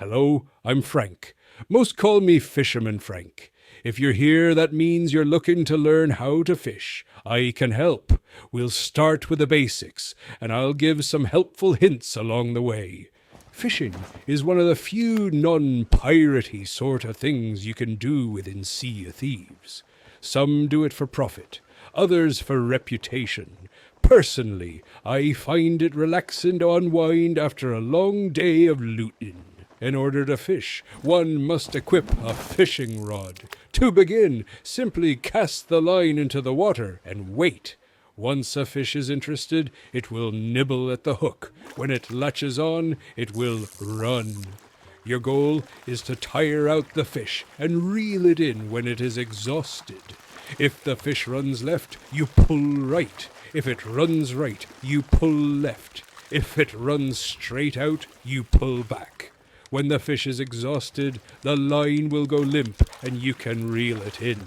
Hello, I'm Frank. Most call me Fisherman Frank. If you're here, that means you're looking to learn how to fish. I can help. We'll start with the basics, and I'll give some helpful hints along the way. Fishing is one of the few non-piratey sort of things you can do within Sea of Thieves. Some do it for profit, others for reputation. Personally, I find it relaxing to unwind after a long day of looting. In order to fish, one must equip a fishing rod. To begin, simply cast the line into the water and wait. Once a fish is interested, it will nibble at the hook. When it latches on, it will run. Your goal is to tire out the fish and reel it in when it is exhausted. If the fish runs left, you pull right. If it runs right, you pull left. If it runs straight out, you pull back. When the fish is exhausted, the line will go limp and you can reel it in.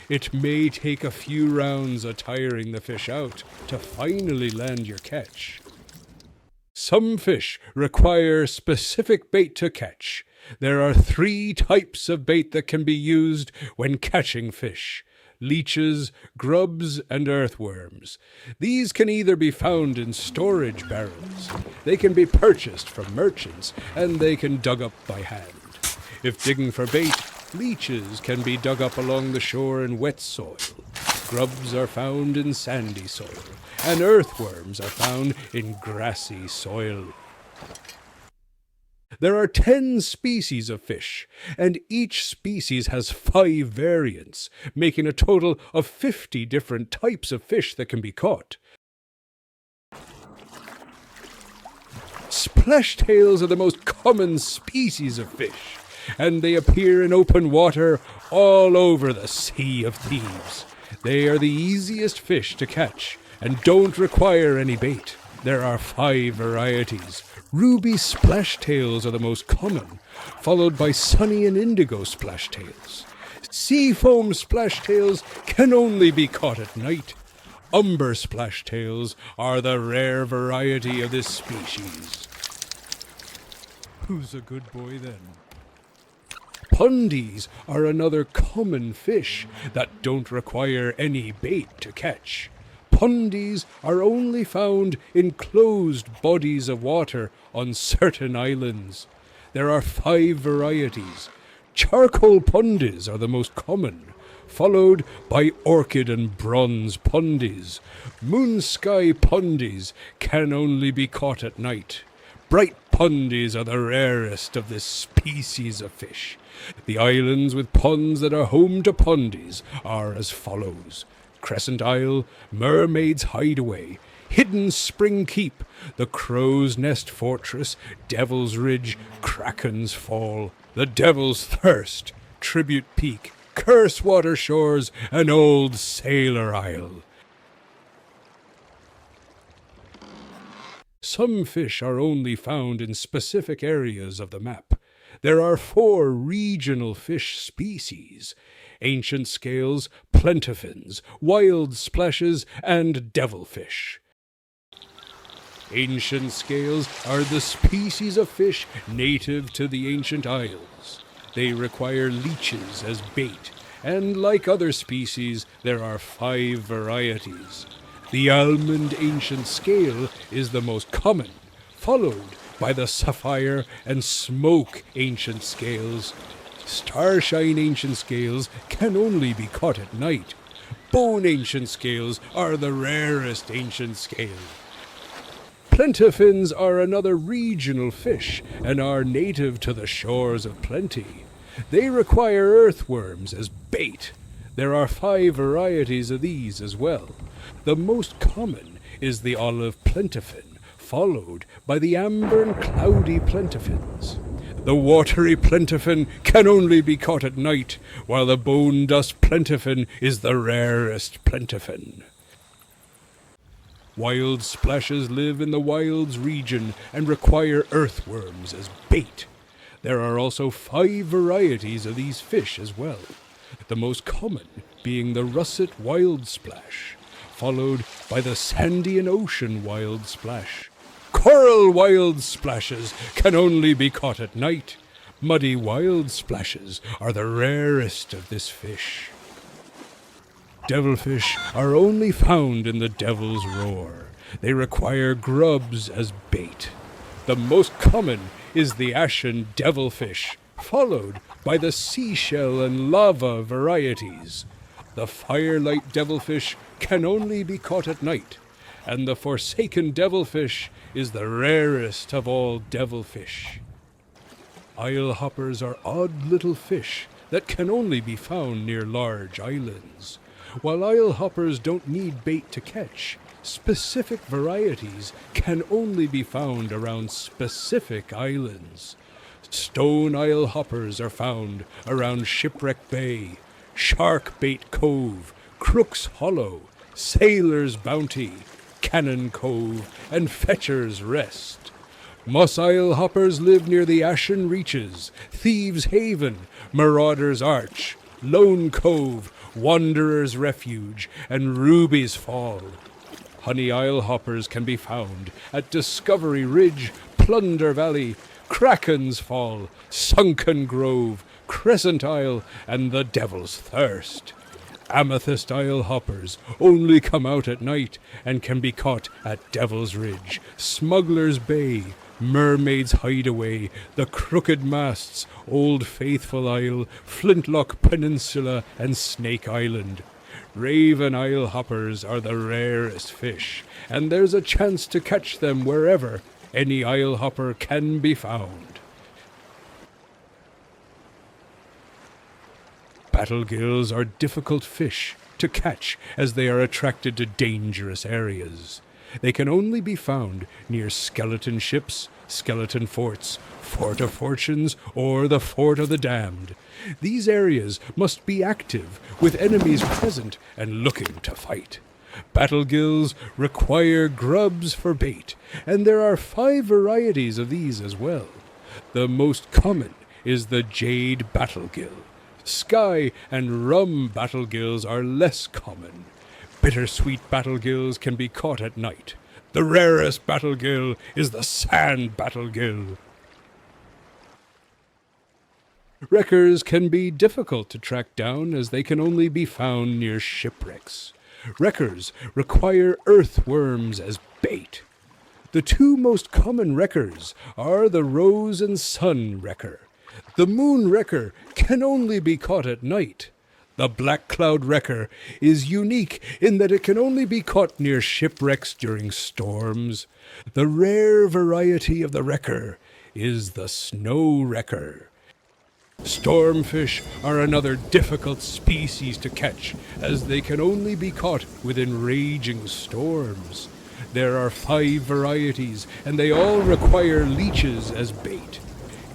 It may take a few rounds of tiring the fish out to finally land your catch. Some fish require specific bait to catch. There are 3 types of bait that can be used when catching fish: leeches, grubs, and earthworms. These can either be found in storage barrels, they can be purchased from merchants, and they can dug up by hand. If digging for bait, leeches can be dug up along the shore in wet soil. Grubs are found in sandy soil, and earthworms are found in grassy soil. There are 10 species of fish, and each species has 5 variants, making a total of 50 different types of fish that can be caught. Splashtails are the most common species of fish, and they appear in open water all over the Sea of Thieves. They are the easiest fish to catch, and don't require any bait. There are 5 varieties. Ruby splashtails are the most common, followed by sunny and indigo splashtails. Sea foam splashtails can only be caught at night. Umber splashtails are the rare variety of this species. Who's a good boy then? Pondies are another common fish that don't require any bait to catch. Pondies are only found in closed bodies of water on certain islands. There are 5 varieties. Charcoal pondies are the most common, followed by orchid and bronze pondies. Moonsky pondies can only be caught at night. Bright pondies are the rarest of this species of fish. The islands with ponds that are home to pondies are as follows: Crescent Isle, Mermaid's Hideaway, Hidden Spring Keep, the Crow's Nest Fortress, Devil's Ridge, Kraken's Fall, the Devil's Thirst, Tribute Peak, Cursewater Shores, and Old Sailor Isle. Some fish are only found in specific areas of the map. There are 4 regional fish species: Ancientscales, Plentifins, Wildsplashes, and Devilfish. Ancientscales are the species of fish native to the ancient isles. They require leeches as bait, and like other species, there are 5 varieties. The almond ancient scale is the most common, followed by the sapphire and smoke ancient scales. Starshine ancient scales can only be caught at night. Bone ancient scales are the rarest ancient scale. Plentifins are another regional fish and are native to the shores of plenty. They require earthworms as bait. There are 5 varieties of these as well. The most common is the olive plentifin, followed by the amber and cloudy plentifins. The watery plentifin can only be caught at night, while the bone dust plentifin is the rarest plentifin. Wild splashes live in the wilds region and require earthworms as bait. There are also 5 varieties of these fish as well, the most common being the russet wild splash, followed by the sandy and ocean wild splash. Coral wild splashes can only be caught at night. Muddy Wildsplashes are the rarest of this fish. Devilfish are only found in the Devil's Roar. They require grubs as bait. The most common is the ashen devilfish, followed by the seashell and lava varieties. The firelight devilfish can only be caught at night, and the forsaken devilfish is the rarest of all devilfish. Islehoppers are odd little fish that can only be found near large islands. While islehoppers don't need bait to catch, specific varieties can only be found around specific islands. Stone islehoppers are found around Shipwreck Bay, Sharkbait Cove, Crook's Hollow, Sailor's Bounty, Cannon Cove, and Fetcher's Rest. Moss islehoppers live near the Ashen Reaches, Thieves' Haven, Marauder's Arch, Lone Cove, Wanderer's Refuge, and Ruby's Fall. Honey islehoppers can be found at Discovery Ridge, Plunder Valley, Kraken's Fall, Sunken Grove, Crescent Isle, and the Devil's Thirst. Amethyst islehoppers only come out at night and can be caught at Devil's Ridge, Smuggler's Bay, Mermaid's Hideaway, the Crooked Masts, Old Faithful Isle, Flintlock Peninsula, and Snake Island. Raven islehoppers are the rarest fish, and there's a chance to catch them wherever any islehopper can be found. Battlegills are difficult fish to catch as they are attracted to dangerous areas. They can only be found near skeleton ships, skeleton forts, Fort of Fortunes, or the Fort of the Damned. These areas must be active, with enemies present and looking to fight. Battlegills require grubs for bait, and there are 5 varieties of these as well. The most common is the Jade Battlegill. Sky and Rum Battlegills are less common. Bittersweet Battlegills can be caught at night. The rarest Battlegill is the Sand Battlegill. Wreckers can be difficult to track down as they can only be found near shipwrecks. Wreckers require earthworms as bait. The 2 most common wreckers are the Rose and Sun Wrecker. The Moon Wrecker can only be caught at night. The Black Cloud Wrecker is unique in that it can only be caught near shipwrecks during storms. The rare variety of the wrecker is the Snow Wrecker. Stormfish are another difficult species to catch, as they can only be caught within raging storms. There are 5 varieties, and they all require leeches as bait.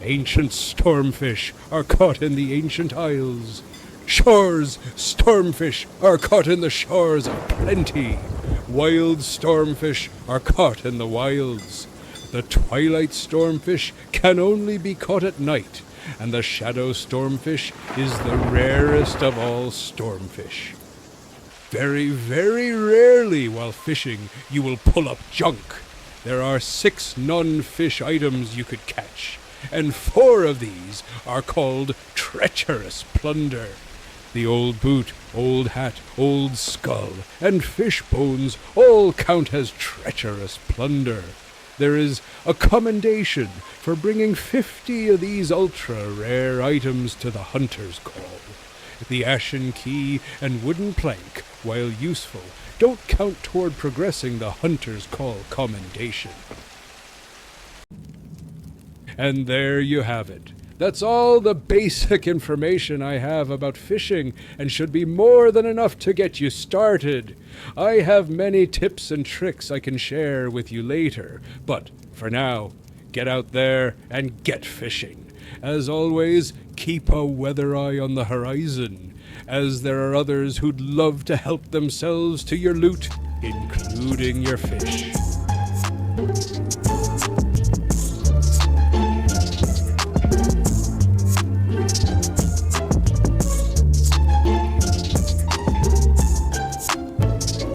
Ancient stormfish are caught in the ancient isles. Shores stormfish are caught in the shores of plenty. Wild stormfish are caught in the wilds. The twilight stormfish can only be caught at night, and the shadow stormfish is the rarest of all stormfish. Very, very rarely while fishing you will pull up junk. There are 6 non-fish items you could catch, and 4 of these are called Treacherous Plunder. The old boot, old hat, old skull, and fish bones all count as treacherous plunder. There is a commendation for bringing 50 of these ultra-rare items to the hunter's call. The ashen key and wooden plank, while useful, don't count toward progressing the hunter's call commendation. And there you have it. That's all the basic information I have about fishing, and should be more than enough to get you started. I have many tips and tricks I can share with you later, but for now, get out there and get fishing. As always, keep a weather eye on the horizon, as there are others who'd love to help themselves to your loot, including your fish.